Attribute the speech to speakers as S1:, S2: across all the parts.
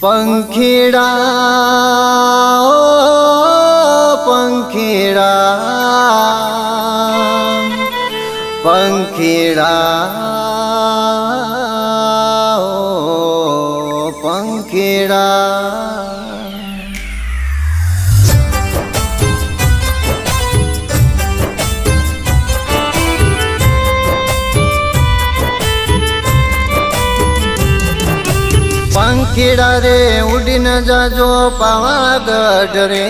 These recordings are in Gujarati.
S1: પંખીડા પંખીડા પંખીડા પંખીડા પંખીડા રે ઉડીને જાજો પાવાગઢ રે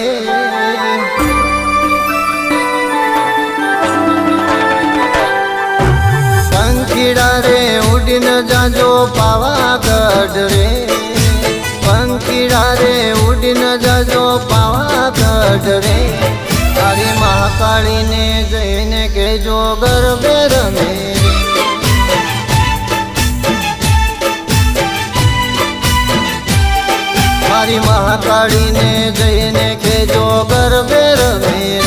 S1: પંખીડા રે ઉડીને જાજો પાવાગઢ રે પંખીડા રે ઉડીને જાજો પાવાગઢ રે તારી મહાકાળીને જઈને કેજો ગરબે રમે મારી મહાકાળીને જઈને કેજો ગરબે રમે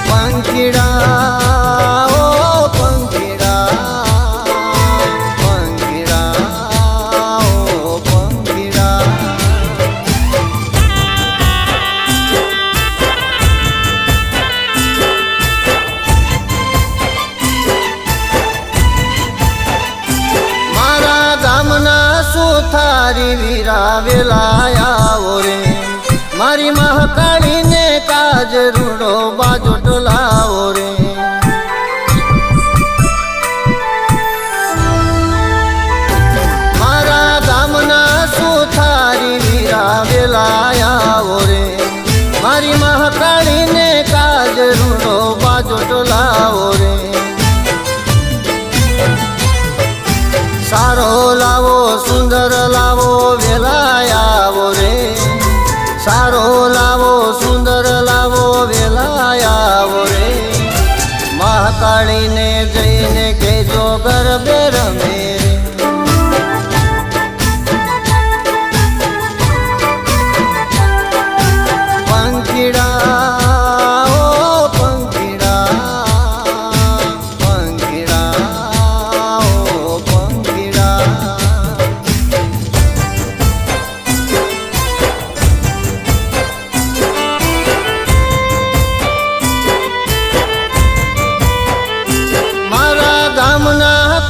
S1: પંખીડા ઓ પંખીડા પંખીડા ઓ પંખીડા સુથારી વીરાવેલા આવો રે મારી મહાકાળીને કાજ રૂડો બાજો ટોલાવો રે મારા ગામના સુથારી વીરાવેલા આવો રે મારી મહાકાળીને કાજ રૂડો બાજો ટોલાવો રે સારો લાવો સુંદર લાવો વેલાયાવો રે સારો લાવો સુંદર લાવો વેલાયાવો રે મહાકાળીને જઈને કેજો ગરબે રમે પંખીડા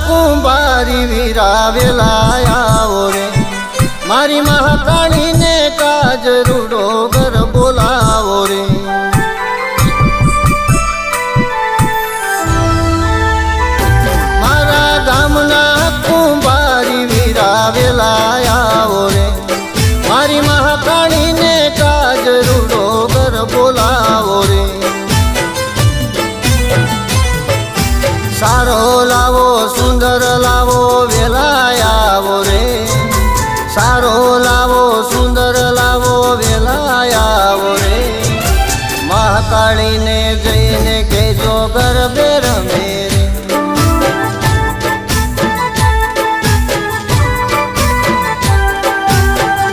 S1: કુંભારી વીરાવેલા આવો રે મારી મહાકાળીને કાજ રૂડો ઘર બોલાવો રે મારા ગામના કુંભારી વીરાવેલા આવો રે મારી મહાકાળીને કાજ રૂડો ઘર બોલાવો રે સારો લાવો સુંદર લાવો વેલાયાવો રે સારો લાવો સુંદર લાવો વેલાયાવો રે મહાકાળીને જઈને કેજો ગરબે રમે રે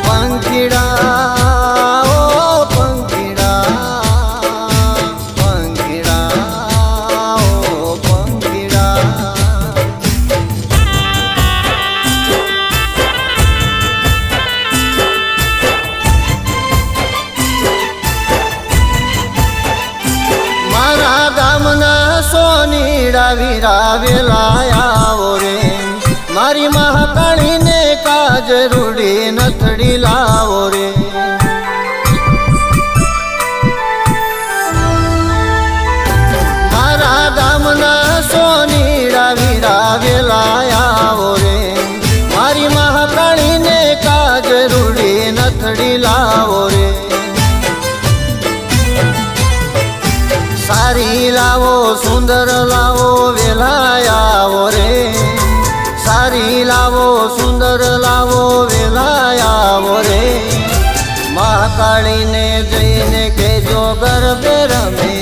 S1: પંખીડા સોનીડા વીરાવેલા આવો રે મારી મહાકાળીને કાજ રૂડી નથડી લાવો રે મારા ગામના સોનીડા વીરાવેલા આવો રે મારી મહાકાળીને કાજ રૂડી નથડી લાવો રે સારી લાવો સુંદર લાવો વેલાયાવો રે સારી લાવો સુંદર લાવો વેલાયાવો રે મહાકાળીને જઈને કેજો ગરબે રમે